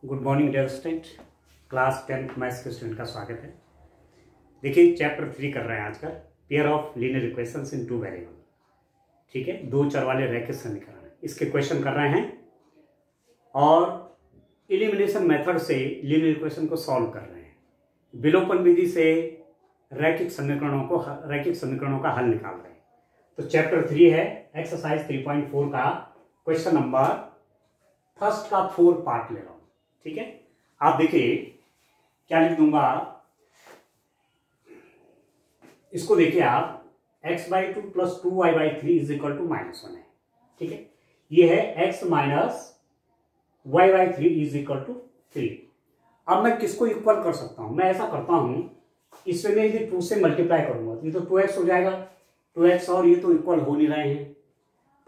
Good morning dear student. Class 10th maths के student का स्वागत है। देखिए चैप्टर 3 कर रहे हैं आजकल, pair of linear equations in two variable. ठीक है, दो चर वाले रैखिक समीकरण इसके क्वेश्चन कर रहे हैं और एलिमिनेशन मेथड से लीनियर इक्वेशन को सॉल्व कर रहे हैं। विलोपन विधि से रैखिक समीकरणों का हल निकाल रहे हैं। तो चैप्टर 3 है, एक्सरसाइज 3.4 का क्वेश्चन नंबर फर्स्ट का 4 पार्ट ले रहा हूं। ठीक है, आप देखिए क्या लिख दूंगा, इसको देखिए आप x/2 + 2y/3 is equal to -1 है। ठीक है, ये है x - y/3 is equal to 3। अब मैं किसको इक्वल कर सकता हूं? मैं ऐसा करता हूं, इसमें मैं यदि 2 से मल्टीप्लाई करूंगा तो ये तो 2x हो जाएगा, 2x और ये तो इक्वल हो नहीं रहे हैं,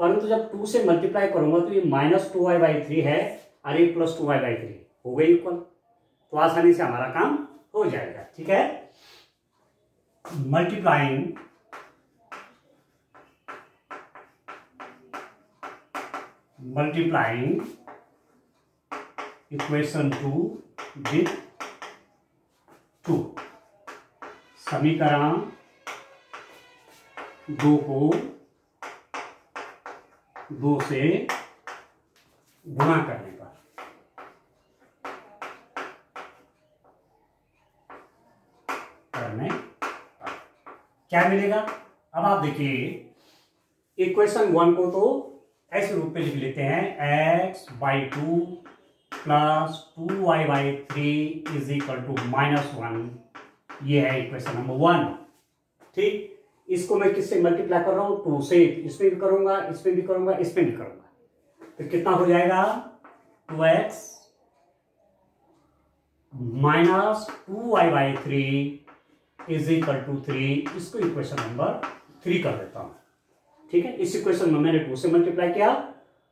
परंतु जब 2 से मल्टीप्लाई करूंगा तो ये -2y/3 है और ये +2y/3 हो गई इक्वल। तो आसानी से हमारा काम हो जाएगा। ठीक है, मल्टीप्लाइंग इक्वेशन 2 विथ 2, समीकरण 2 को 2 से गुणा करने पर क्या मिलेगा? अब आप देखिए इक्वेशन 1 को तो ऐसे रूप में लिख लेते हैं, x/2 + 2y/3 is equal to -1। ये है इक्वेशन नंबर 1। ठीक, इसको मैं किससे मल्टीप्लाई कर रहा हूं? 2 से। इसमें भी करूंगा, इसमें भी करूंगा, इसमें भी करूंगा, तो कितना हो जाएगा? 2x - 2y/3 is equal to 3। इसको इक्वेशन नंबर 3 कर देता हूं। ठीक है, इस इक्वेशन में मैंने 2 से मल्टीप्लाई किया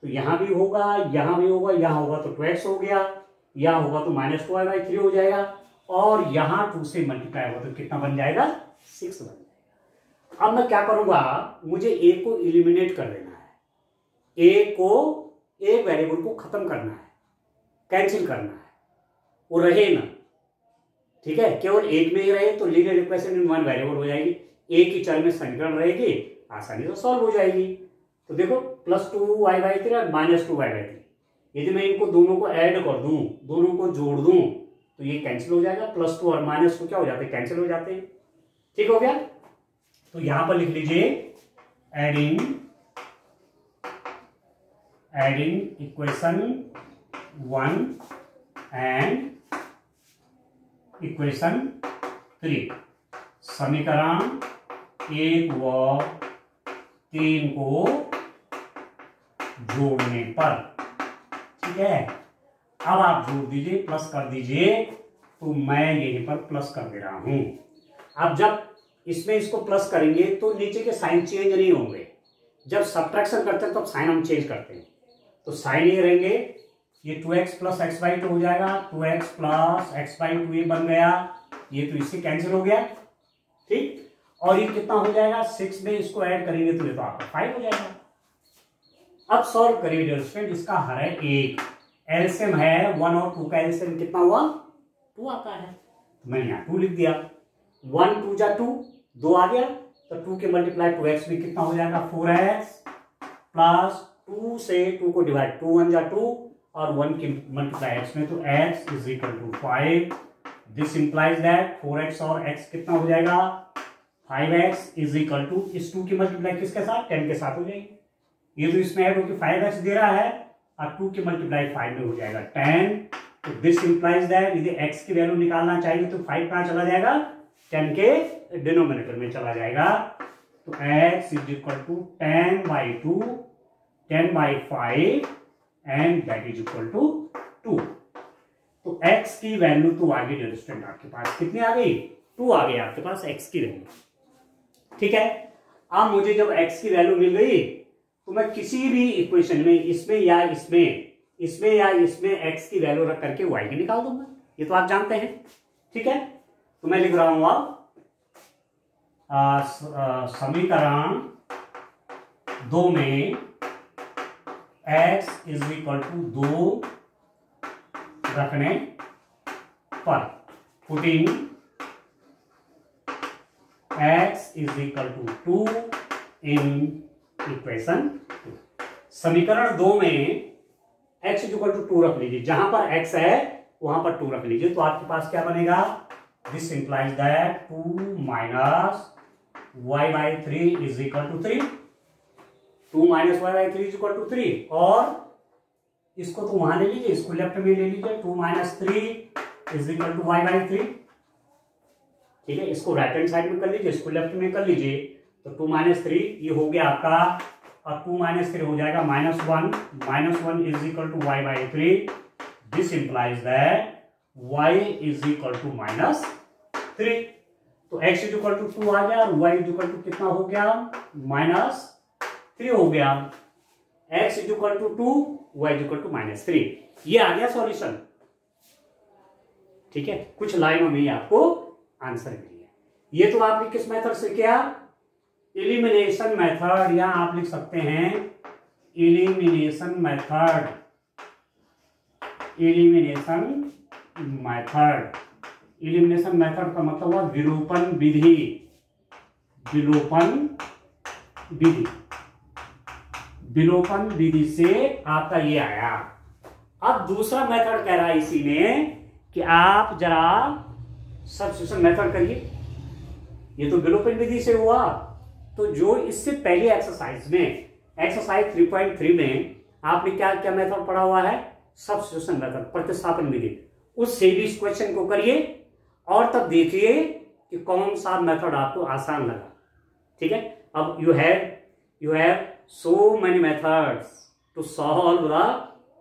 तो यहां भी होगा, यहां भी होगा, यहां होगा तो 2x हो गया, यहां होगा तो -2y/3 हो जाएगा, और यहां 2 से मल्टीप्लाई होगा तो कितना बन जाएगा? 6 बन जाएगा। अब मैं क्या करूंगा, मुझे a को इलिमिनेट कर देना है, एक वेरिएबल को खत्म करना है, कैंसिल करना है, वो रहे ना। ठीक है, केवल एक में ही रहे तो linear equation in one variable हो जाएगी, एक ही चर में समीकरण रहेगी, आसानी से सॉल्व हो जाएगी। तो देखो +2y/3 और -2y/3, यदि मैं इनको दोनों को ऐड कर दूं, दोनों को जोड़ दूं तो ये कैंसिल हो जाएगा, +2 और -2 क्या हो जाते हैं? कैंसिल हो जाते हैं। ठीक हो गया, तो यहां पर लिख लीजिए एडिंग इक्वेशन 1 एंड इक्वेशन 3, समीकरण 1 व 3 को जोड़ने पर। ठीक है, अब आप जोड़ दीजिए, प्लस कर दीजिए, तो मैं यहीं पर प्लस कर दे रहा हूं। अब जब इसमें इसको प्लस करेंगे तो नीचे के साइन चेंज नहीं होंगे, जब सब्ट्रैक्शन करते हैं तो साइन हम चेंज करते हैं, तो साइन ये रहेंगे, ये 2x + x/2 हो जाएगा, 2x + x/2 ये बन गया, ये तो इससे कैंसिल हो गया। ठीक, और ये कितना हो जाएगा? 6 में इसको ऐड करेंगे तो ये तो आपका 5 हो जाएगा। अब सॉल्व करिए डियर स्टूडेंट, इसका हर है 1, एलसीएम है 1 और 2 का एलसीएम कितना हुआ? 2 आता है, तो मैंने यहाँ 2 लिख दिया। 1 2 जा 2, 2 आ गया, तो 2 के मल्टीप्लाई 2x में कितना हो जाएगा? 4x प्लस 2 से 2 को डिवाइड, 2 1 जा 2 और 1 की मल्टीप्लाई x में, तो x is equal to 5। This implies that 4x और x कितना हो जाएगा? 5x इज इक्वल टू, इस 2 की मल्टीप्लाई किसके साथ? 10 के साथ हो जाएगी। ये तो इसमें ऐड होकर 5x दे रहा है और 2 की मल्टीप्लाई 5 में हो जाएगा 10। तो दिस इंप्लाइज दैट यदि x की वैल्यू निकालना चाहिए तो 5 कहां चला जाएगा? 10 के डिनोमिनेटर में चला जाएगा। तो x is equal to 10/2, 10/5 and that is equal to 2। तो x की वैल्यू तो आ गई डियर स्टूडेंट, आपके पास कितनी आ गई? 2 आ गई आपके पास x की वैल्यू। ठीक है, अब मुझे जब x की वैल्यू मिल गई तो मैं किसी भी इक्वेशन में इसमें या इसमें x की वैल्यू रख करके y की निकाल दूंगा, ये तो आप जानते हैं। ठीक है, तो मैं लिख रहा हूं अब समीकरण 2 में x इज इक्वल टू 2 रखने पर putting x is equal to 2 in equation 2। समीकरण 2 में x इज इक्वल टू 2 रख लीजिए, जहां पर x है वहां पर 2 रख लीजिए, तो आपके पास क्या बनेगा, this implies that 2 minus y by 3 is equal to 3, 2 minus y by 3 is equal to 3, और इसको तो वहां ले लीजिए, इसको लेफ्ट में ले लीजिए, 2 minus 3 is equal to y by 3, ठीक है। इसको राइट हैंड साइड में कर लीजिए, इसको लेफ्ट में कर लीजिए, तो 2 माइनस 3 ये हो गया आपका, और 2 माइनस 3 हो जाएगा -1 is equal to y by 3, this implies that y is equal to -3, तो x इज इक्वल टू 2 आ गया और y इज इक्वल टू कितना हो गया, -3 हो गया, x is equal to 2, y is equal to -3, ये आ गया सॉल्यूशन, ठीक है। कुछ लाइनों में आपको आंसर मिली है। ये तो आपने किस मेथड से किया, एलिमिनेशन मेथड, या आप लिख सकते हैं elimination method, elimination method. Elimination method का मतलब हुआ विलोपन विधि, विलोपन विधि, विलोपन विधि से आपका ये आया। अब दूसरा मेथड कह रहा है इसी में कि आप जरा सब्स्टिट्यूशन मेथड करिए, ये तो विलोपन विधि से हुआ, तो जो इससे पहले एक्सरसाइज में, एक्सरसाइज 3.3 में आपने क्या क्या मेथड पढ़ा हुआ है, सब्स्टिट्यूशन मेथड, प्रतिस्थापन विधि, उससे भी इस क्वेश्चन को करिए और तब देखिए कि कौन सा मेथड आपको आसान लगा, ठीक है। अब you have so many methods to solve the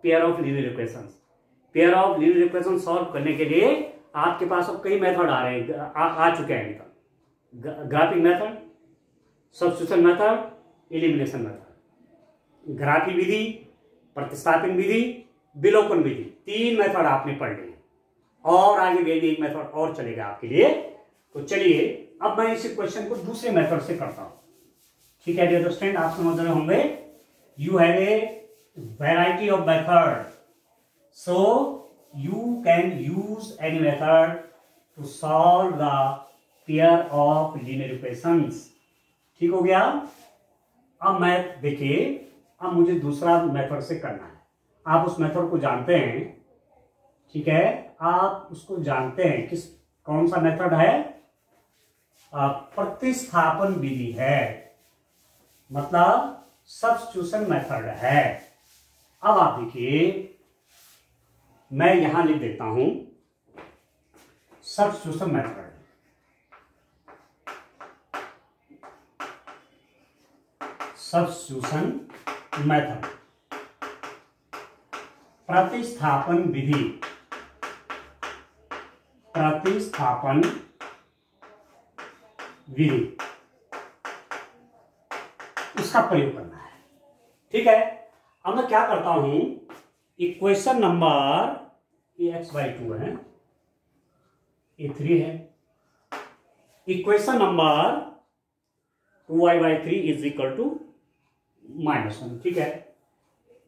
pair of linear equations. Pair of linear equation solve करने के लिए आपके पास अब कई मेथड आ रहे हैं, आ चुके हैं अभी, graphic method, substitution method, elimination method, ग्राफी विधि, प्रतिस्थापन विधि, विलोपन विधि, 3 मेथड आपने पढ़ लिए, और आगे भी एक मेथड और चलेगा आपके लिए। तो चलिए अब मैं इस क्वेश्चन को दूसरे मेथड से करता हूं, ठीक है डियर स्टूडेंट, आप समझ रहे होंगे। You have a variety of method, so you can use any method to solve the pair of linear equations, ठीक हो गया। अब मैं देखिए, अब मुझे दूसरा मेथड से करना है, आप उस मेथड को जानते हैं, ठीक है, आप उसको जानते हैं, कौन सा मेथड है, प्रतिस्थापन विधि है, मतलब सब्स्टिट्यूशन मेथड है। अब आप देखिए, मैं यहां लिख देता हूं सब्स्टिट्यूशन मेथड, सब्स्टिट्यूशन मेथड, प्रतिस्थापन विधि, प्रतिस्थापन विधि, उसका प्रयोग करना है, ठीक है। अब मैं क्या करता हूं, इक्वेशन नंबर ये x बाई 2 है, ये 3 है, equation number 2y by 3 is equal to -1, ठीक है।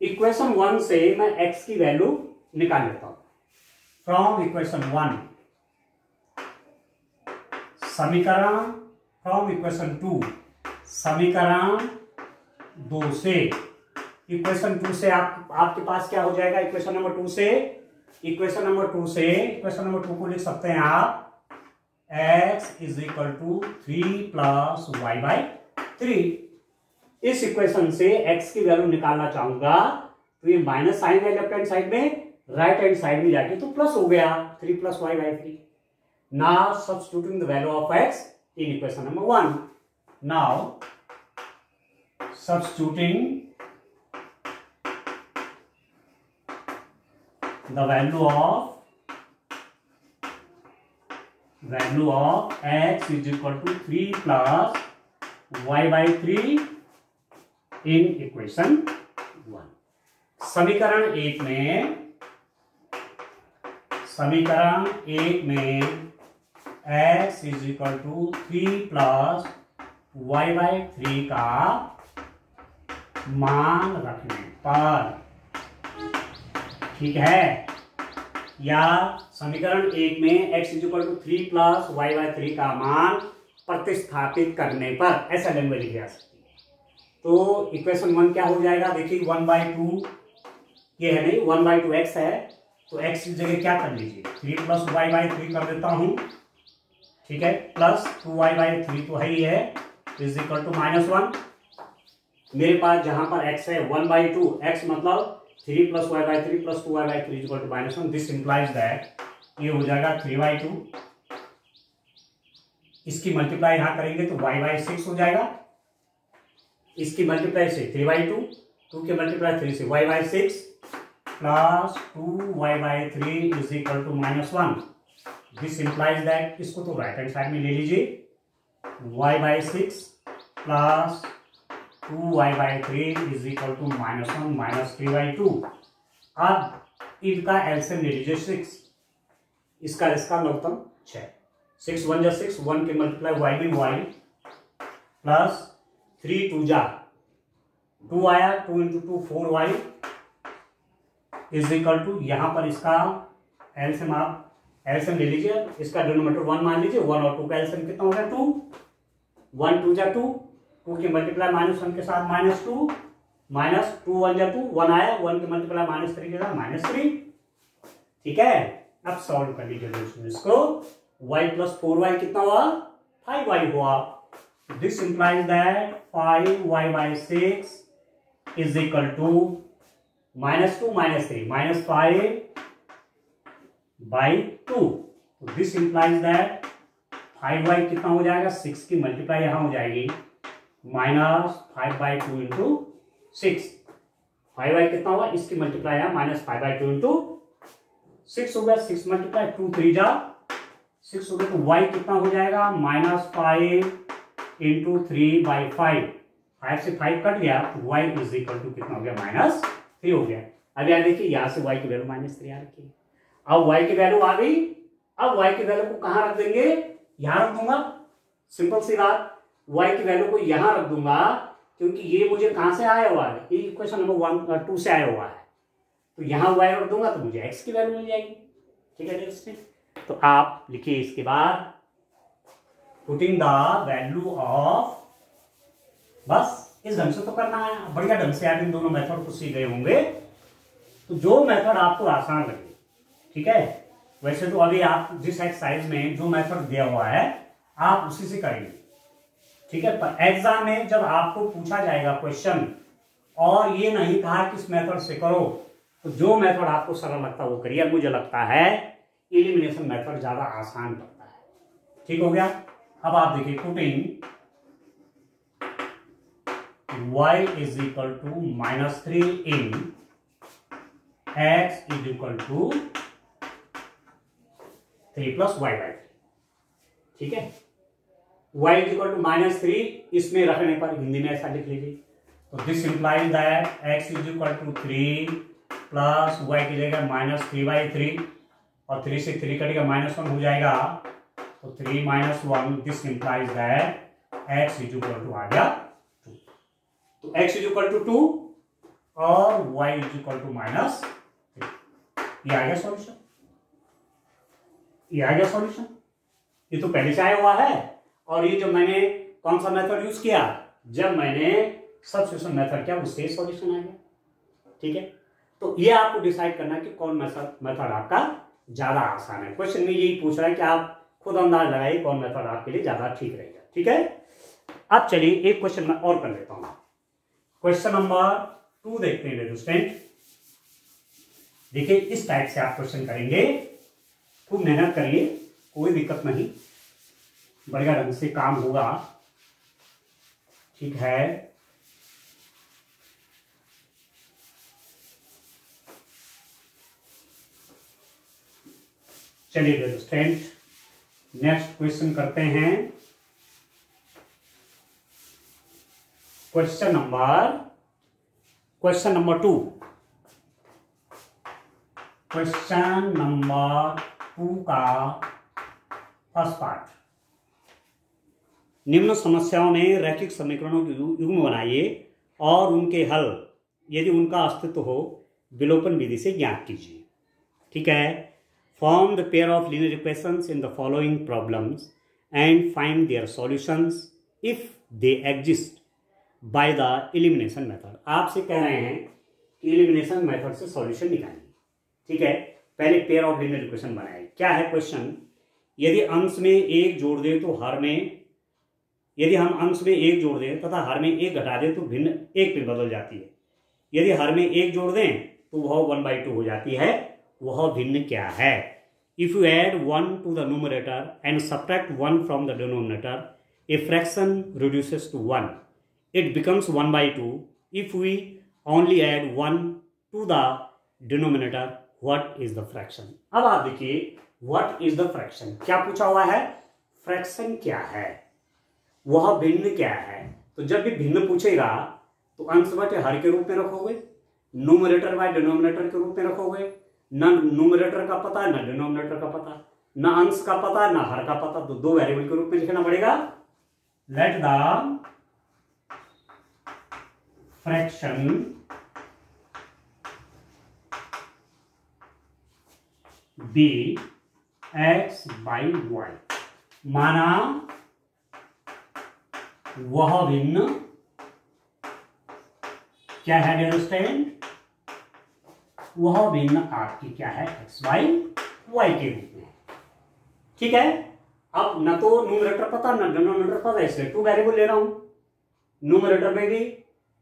इक्वेशन 1 से मैं x की वैल्यू निकाल लेता हूं, फ्रॉम इक्वेशन 1 समीकरण, फ्रॉम इक्वेशन 2 समीकरण 2 से, इक्वेशन 2 से आपके पास क्या हो जाएगा, इक्वेशन नंबर 2 से, इक्वेशन नंबर 2 से, इक्वेशन नंबर 2 को लिख सकते हैं आप x is equal to 3 plus y by 3। इस इक्वेशन से x की वैल्यू निकालना चाहूंगा, तो ये माइनस साइन है लेफ्ट हैंड साइड में, राइट हैंड साइड में जाके तो प्लस हो गया, 3 plus y by 3। Now substituting the value of x in equation number 1, now substituting the value of x is equal to 3 plus y by 3 in equation 1। समीकरण 1 में x is equal to 3 plus y by 3 का मान रखने पर, ठीक है, या समीकरण 1 में x equal to 3 plus y by 3 का मान प्रतिस्थापित करने पर ऐसा लैंग्वेज लिखी जा सकती है। तो इक्वेशन 1 क्या हो जाएगा, देखिए 1/2 ये है नहीं 1/2 x है, तो x की जगह क्या कर लीजिए 3 प्लस वाई बाई 3 कर देता हूं, ठीक है, प्लस 2y बाई 3 तो है ही है, इज इक्वल टू -1। मेरे पास जहां पर x है 1/2, x मतलब 3 प्लस वाई बाई 3 प्लस 2y by 3 equal to -1। This implies that ये हो जाएगा 3/2, इसकी मल्टीप्लाई यहां करेंगे तो y बाई 6 हो जाएगा, इसकी मल्टीप्लाई से 3/2, 2 के मल्टीप्लाई 3 से y by 6 plus 2y by 3 is equal to -1। This implies that इसको तो राइट हैंड साइड में ले लीजिए, y by 6 plus 2y by 3 is equal to -1 minus 3/2। अब इनका एलसीएम ले लीजिए 6, इसका लघुत्तम 6, 6 1 जा 6, 1 के मल्टीप्लाई y में y प्लस 3 2 जा 2 आया, 2 into 2 4y is equal to, यहां पर इसका एलसीएम आप एलसीएम ले लीजिए, इसका डिनोमिनेटर 1 मान लीजिए, 1 और 2 का एलसीएम कितना हो गया 2, 1 2 जा 2, 2 के मल्टीप्लाई -1 के साथ -2, माइनस 2 1 जा 2, 1 आया, 1 के मल्टीप्लाई -3 के साथ -3, ठीक है। अब सॉल्व कर लीजिए इसको, y प्लस 4y कितना हुआ 5y हुआ। This implies that 5y by 6 is equal to -2 -3 -5 by 2। This implies that 5y कितना हो जाएगा 6 की मल्टीप्लाई यहां हो जाएगी -5/2 इंटू 6, 5y कितना हुआ इसकी मल्टीप्लाई है -5/2 इंटू 6 हो गया, 6 मल्टीप्लाई 2 3 जा 6 हो गया, तो y कितना हो जाएगा -5 इंटू 3/5, 5 से 5 कट गया तो y इज इक्वल टू कितना हो गया -3 हो गया। अब यार देखिए यहां से y की वैल्यू -3 आ रखी है, अब y की वैल्यू आ गई, अब y की वैल्यू को कहां रख देंगे, यहां रख दूंगा, सिंपल सी बात, y की वैल्यू को यहां रख दूंगा क्योंकि ये मुझे कहां से आया हुआ है, ये इक्वेशन नंबर 2 से आया हुआ है, तो यहां y रख दूंगा तो मुझे x की वैल्यू मिल जाएगी, ठीक है दोस्तों। तो आप लिखिए इसके बाद पुटिंग द वैल्यू ऑफ, बस इस ढंग से तो करना है, बढ़िया ढंग से आप इन दोनों मेथड को सीख गए होंगे, तो जो मेथड आपको आसान लगे, ठीक है। वैसे तो अभी आप जिस एक्सरसाइज में जो मेथड दिया हुआ है आप उसी से करेंगे, ठीक है। पर एग्जाम में जब आपको पूछा जाएगा क्वेश्चन और ये नहीं कहा कि इस मेथड से करो, तो जो मेथड आपको सरल लगता है वो करिए। मुझे लगता है एलिमिनेशन मेथड ज्यादा आसान पड़ता है, ठीक हो गया। अब आप देखिए putting y is equal to -3 in x is equal to 3 plus y by 3, ठीक है। y इज इक्वल टू -3 इसमें रखने पर हिंदी में ऐसा लिख लीजिए, तो this implies that x is equal to 3 plus y की जगह -3/3 और 3 से 3 कटेगा -1 हो जाएगा, तो 3 - 1, this implies that x is equal to आ गया 2, तो x इज इक्वल टू 2 और y इज इक्वल टू -3, ये आ गया सॉल्यूशन, ये आ गया सॉल्यूशन। ये तो पहले से आया हुआ है, और ये जब मैंने कौन सा मेथड यूज किया, जब मैंने सब्स्टिट्यूशन मेथड किया उससे सॉल्यूशन आ गया, ठीक है। तो ये आपको डिसाइड करना है कि कौन मेथड आपका ज्यादा आसान है। क्वेश्चन में यही पूछ रहा है कि आप खुद अंदाज लगाइए कौन मेथड आपके लिए ज्यादा ठीक रहेगा, ठीक है। अब चलिए एक क्वेश्चन मैं और कर लेता हूं, क्वेश्चन नंबर 2 देखते हैं स्टूडेंट। देखिए इस टाइप से आप क्वेश्चन करेंगे, खूब मेहनत करिए, कोई दिक्कत नहीं, बढ़िया ढंग से काम होगा, ठीक है। चलिए स्टूडेंट नेक्स्ट क्वेश्चन करते हैं, क्वेश्चन नंबर 2। क्वेश्चन नंबर 2 का फर्स्ट पार्ट, निम्न समस्याओं में रैखिक समीकरणों के युग्म बनाइए और उनके हल यदि उनका अस्तित्व हो विलोपन विधि से ज्ञात कीजिए, ठीक है। Form the pair of linear equations in the following problems and find their solutions if they exist by the elimination method. आपसे कह रहे हैं कि एलिमिनेशन मेथड से सॉल्यूशन निकालिए। ठीक है, पहले पेयर ऑफ लीनियर इक्वेशन बनाए। क्या है क्वेश्चन, यदि अंश में एक जोड़ दें तो हर में, यदि हम अंश में एक जोड़ दें तथा हर में एक घटा दें तो भिन्न एक में बदल जाती है। यदि हर में एक जोड़ दें तो वह 1/2 हो जाती है। वह भिन्न क्या है? If you add 1 to the numerator and subtract 1 from the denominator, a fraction reduces to 1. It becomes 1/2. If we only add 1 to the denominator, what is the fraction? अब आप देखिए, what is the fraction क्या पूछा हुआ है? Fraction क्या है, वह भिन्न क्या है। तो जब भी भिन्न पूछेगा तो अंश बटे हर के रूप में रखोगे, न्यूमरेटर बाय डिनोमिनेटर के रूप में रखोगे। न न्यूमरेटर का पता न डिनोमिनेटर का पता, न अंश का पता न हर का पता, तो दो वेरिएबल के रूप में लिखना पड़ेगा। Let the fraction be x by y, माना वह भिन्न क्या है डियर, वह भिन्न आपकी क्या है x by y के रूप में। ठीक है, अब न तो न्यूमरेटर पता न डिनोमिनेटर पता, इसलिए 2 वेरिएबल ले रहा हूं, न्यूमरेटर में भी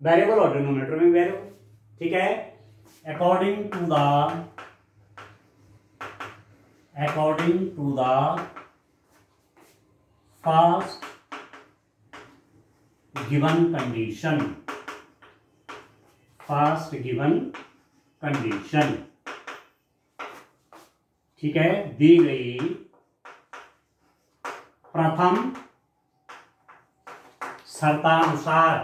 वेरिएबल और डिनोमिनेटर में वेरिएबल। ठीक है, according to the first given condition, ठीक है, दी गई प्रथम शर्तानुसार,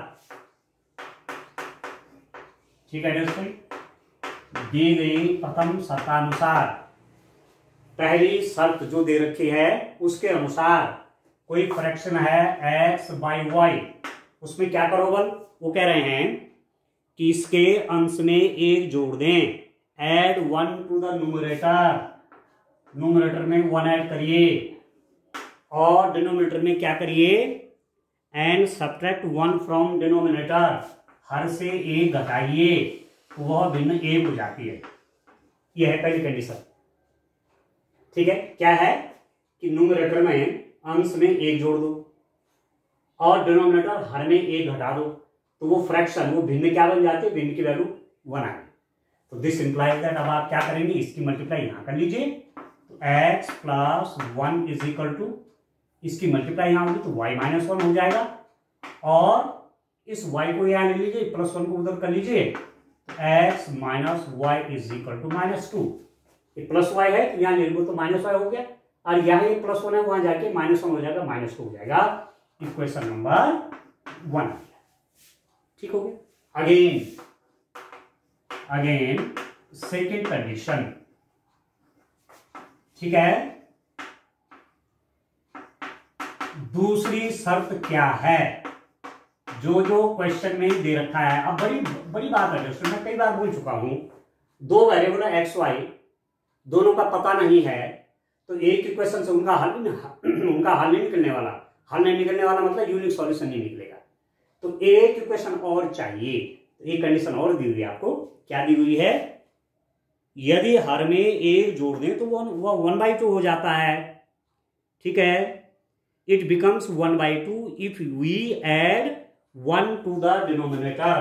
ठीक है दोस्तों, दी गई प्रथम शर्तानुसार, पहली शर्त जो दे रखी है उसके अनुसार कोई फ्रैक्शन है x by y, उसमें क्या करो बल, वो कह रहे हैं कि इसके अंश में एक जोड़ दें, एड 1 to the न्यूमरेटर में 1 ऐड करिए और डिनोमिनेटर में क्या करिए, एंड सब्ट्रैक्ट 1 फ्रॉम डिनोमिनेटर, हर से एक घटाइए तो वह भिन्न एक हो जाती है। यह है पहली कंडीशन। ठीक है, क्या है कि न्यूमरेटर में अंश में एक जोड़ दो और डिनोमिनेटर हर में एक घटा दो, तो वो फ्रैक्शन, वो भिन्न क्या बन जाती है, भिन्न की वैल्यू 1 आ गई। तो दिस इंप्लाइज दैट, अब आप क्या करेंगे, इसकी मल्टीप्लाई यहां कर लीजिए, तो x + 1 इज इक्वल टू, इसकी मल्टीप्लाई यहां होगी तो y - 1 हो जाएगा, और इस y को यहां ले लीजिए, +1 को उधर कर लीजिए, तो x - y is equal to -2। ये प्लस y है तो यहां ले लो तो -y हो गया, और यहाँ ये +1 है, वहां जाके -1 हो जाएगा, -2 हो जाएगा। Equation number 1। ठीक हो गया। अगेन सेकेंड कंडीशन, ठीक है, दूसरी शर्त क्या है, जो क्वेश्चन में दे रखा है। अब बड़ी बात है दोस्तों, मैं कई बार बोल चुका हूं, दो वेरिएबल है x y, दोनों का पता नहीं है, तो एक इक्वेशन से उनका हल नहीं निकलने वाला। हल नहीं निकलने वाला मतलब यूनिक सॉल्यूशन नहीं निकलेगा, तो एक इक्वेशन और चाहिए। तो एक कंडीशन और दी हुई है आपको, क्या दी हुई है, यदि हर में एक जोड़ दें तो वह 1/2 हो जाता है। ठीक है, it becomes 1/2 if we add 1 to the denominator,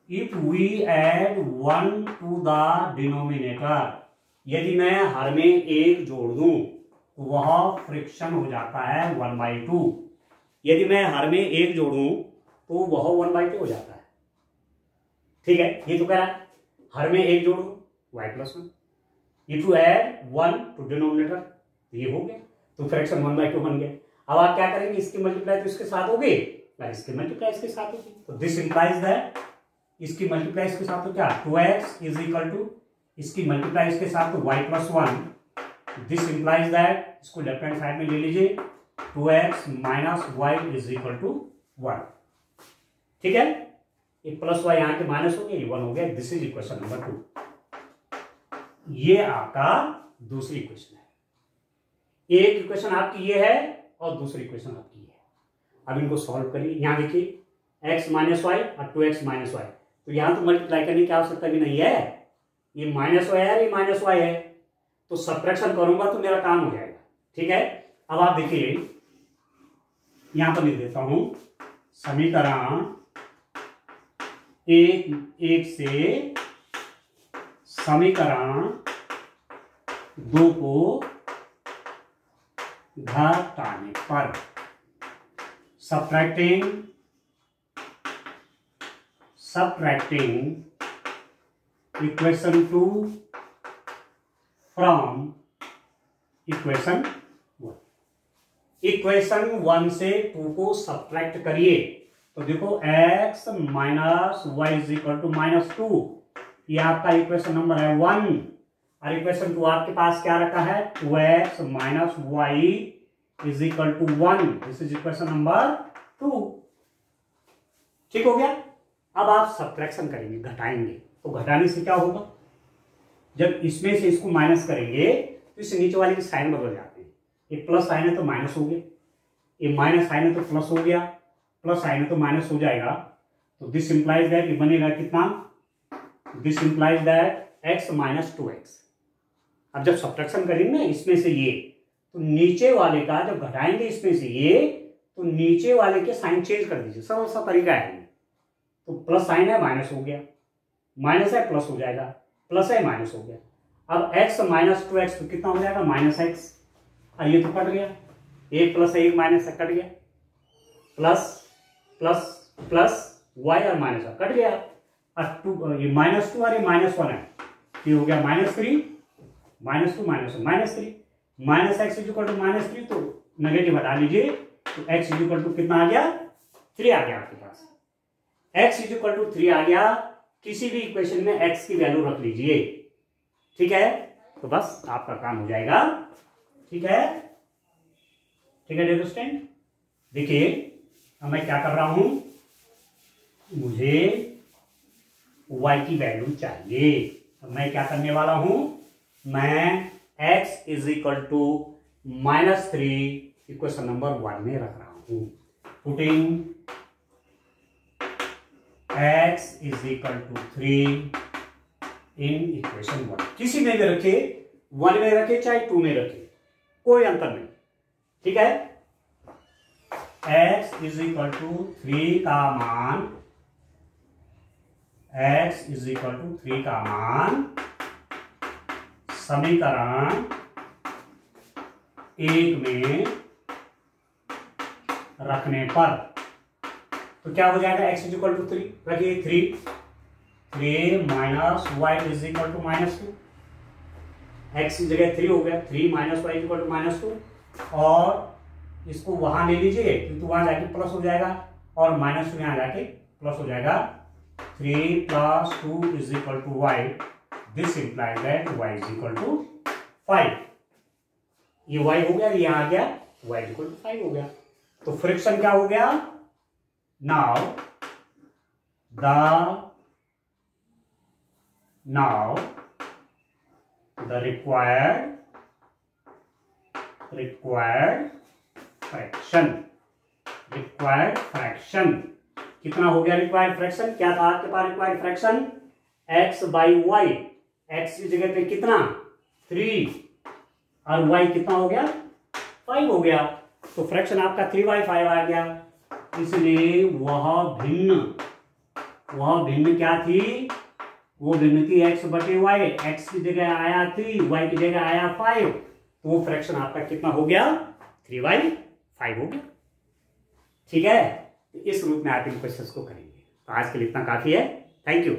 if we add 1 to the denominator, यदि मैं हर में एक जोड़ दूं तो वह फ्रिक्शन हो जाता है 1/2। यदि मैं हर में एक जोड़ूं तो वह 1/2 हो जाता है। ठीक है, ये तो कह रहा है हर में एक जोड़ू y + 1, if you add 1 to denominator, ये हो गया, तो फ्रैक्शन 1/2 बन गया। अब आप क्या करेंगे, इसकी मल्टीप्लाई तो इसके साथ होगी, इसकी मल्टीप्लाई इसके साथ होगी, तो दिस इंप्लाइज दैट, इसकी मल्टीप्लाई इसके साथ तो क्या, 2x इज इक्वल टू, इसकी मल्टीप्लाई इसके साथ तो y + 1, दिस इंप्लाइज दैट, इसको लेफ्ट हैंड साइड में ले लीजिए, 2x - y is equal to 1। ठीक है, ये +y यहां के माइनस हो गया, ये 1 हो गया। This is equation number 2। ये आपका दूसरी इक्वेशन है। एक इक्वेशन आपकी ये है और दूसरी इक्वेशन आपकी ये है। अब इनको सॉल्व करिए। यहां देखिए x माइनस वाई और 2x माइनस वाई, तो यहां तो मल्टीप्लाई करने की आवश्यकता भी नहीं है, ये माइनस वाई है, ये माइनस वाई है, तो सब्ट्रैक्शन करूंगा तो मेरा काम हो जाएगा। ठीक है, अब आप देखिए यहां पर लिख देता हूं समीकरण एक से समीकरण 2 को घटाने पर subtracting equation 2 from equation 1। Equation 1 से 2 को सब्ट्रैक्ट करिए तो देखो x minus y is equal to -2, ये आपका इक्वेशन नंबर है 1, और इक्वेशन 2 आपके पास क्या रखा है 2x minus y is equal to 1, this is equation number 2। ठीक हो गया। अब आप सब्ट्रैक्शन करेंगे, घटाएंगे, तो घटाने से क्या होगा, जब इसमें से इसको माइनस करेंगे तो इस नीचे वाले के साइन बदल जाते हैं। ये प्लस साइन है तो माइनस हो गया, ये माइनस साइन है तो प्लस हो गया, प्लस साइन है तो माइनस हो जाएगा, तो दिस इंप्लाइज दैट ये बनेगा कितना, this implies that x minus 2x। अब जब सब्ट्रैक्शन करेंगे ना इसमें से ये, तो नीचे वाले का जब घटाएंगे इसमें से ये, तो नीचे वाले के साइन चेंज कर दीजिए, सरल सा तरीका है। तो प्लस साइन है माइनस हो गया, माइनस है प्लस हो जाएगा, प्लस है माइनस हो गया। अब x माइनस 2x तो कितना हो जाएगा -x, और ये तो कट गया, एक प्लस है एक माइनस है कट गया, प्लस प्लस प्लस y और माइनस कट गया, और ये -2 और ये -1 है, ये हो गया -3, -2 -3, minus x is equal to -3, तो नेगेटिव हटा लीजिए, तो x इज इक्वल टू कितना आ गया 3 आ गया आपके पास, x इज इक्वल टू 3 आ गया। किसी भी इक्वेशन में x की वैल्यू रख लीजिए, ठीक है, तो बस आपका काम हो जाएगा। ठीक है, ठीक है डियर स्टूडेंट, देखिए अब मैं क्या कर रहा हूं, मुझे y की वैल्यू चाहिए, अब मैं क्या करने वाला हूं, मैं x is equal to -3 equation number 1 में रख रहा हूं, putting x is equal to 3 in equation 1। किसी में भी रखे, 1 में रखे चाहे 2 में रखे, कोई अंतर नहीं। ठीक है, x इज इक्वल टू 3 का मान, x इज इक्वल टू 3 का मान समीकरण 1 में रखने पर तो क्या हो जाएगा, x इज इक्वल टू 3 रखिए, 3 minus y is equal to -2, x की जगह 3 हो गया, 3 माइनस वाई इक्वल टू -2, और इसको वहां ले लीजिए क्योंकि वहां जाके प्लस हो जाएगा, और -2 यहां जाके प्लस हो जाएगा, 3 + 2 is equal to y, this implies that y is equal to 5। ये y हो गया, ये आ गया, y इज इक्वल टू 5 हो गया, तो फ्रिक्शन क्या हो गया, now the required fraction कितना हो गया, रिक्वायर्ड फ्रैक्शन क्या था आपके पास, required fraction x by y, x की जगह पे कितना 3 और y कितना हो गया 5 हो गया, तो फ्रैक्शन आपका 3/5 आ गया। इसलिए वह भिन्न क्या थी, वो भिन्न थी x/y, x की जगह आया 3, y की जगह आया 5, तो वो फ्रैक्शन आपका कितना हो गया 3/5 हो गया। ठीक है, इस रूप में आप इन क्वेश्चंस को करेंगे। तो आज के लिए इतना काफी है, थैंक यू।